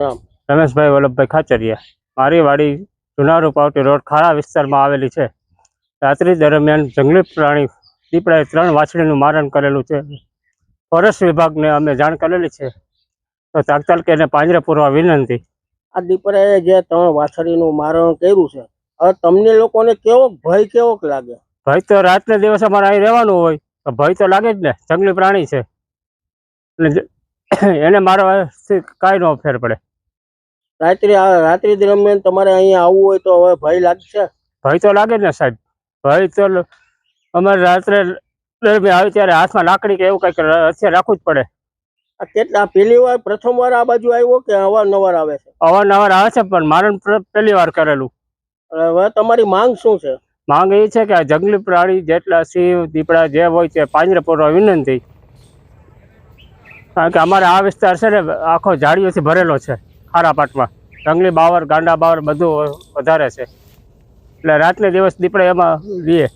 રમેશભાઈ વલ્લભભાઈ ખાચરિયા। મારી વાડી જુનારૂ પાવટી રોડ ખારા વિસ્તારમાં આવેલી છે। રાત્રિ દરમિયાન જંગલી પ્રાણી દીપડાએ 3 વાછડીનું મારણ કરેલું છે। ફોરેસ્ટ વિભાગને અમે જાણ કરેલી છે, તો તાત્કાલિક એને પાંજરે પૂરવા વિનંતી। આ દીપડાએ જે 3 વાછડીનું મારણ કર્યું છે, હવે તમને લોકોને ભય લાગે? ભય તો રાતને દિવસે અમારે અહીં રહેવાનું હોય તો ભય તો લાગે જ ને। જંગલી પ્રાણી છે એટલે એને મારવાથી કાંઈ ન ફેર પડે। રાત્રિ દરમિયાન તમારે અહીંયા આવવું હોય તો હવે ભય લાગશે? ભય તો લાગે જ ને સાહેબ। ભય તો અમારે રાત્રે દરમિયાન આવે ત્યારે હાથમાં લાકડી કે એવું કંઈક હથિયાર રાખવું જ પડે। આ કેટલા પ્રથમ વાર આ બાજુ આવ્યો કે અવારનવાર આવે છે? અવારનવાર આવે છે, પણ મારણ પહેલી વાર કરેલું। હવે તમારી માંગ શું છે? માંગ એ છે કે આ જંગલી પ્રાણી જેટલા સિંહ દીપડા જે હોય તે પાંજરે પૂરવા વિનંતી। કારણ કે અમારે આ વિસ્તાર છે ને આખો ઝાડીઓથી ભરેલો છે। ખારા પાટમાં જંગલી બાવર, ગાંડા બાવર બધું વધારે છે, એટલે રાતને દિવસ દીપડા એમાં રહીએ।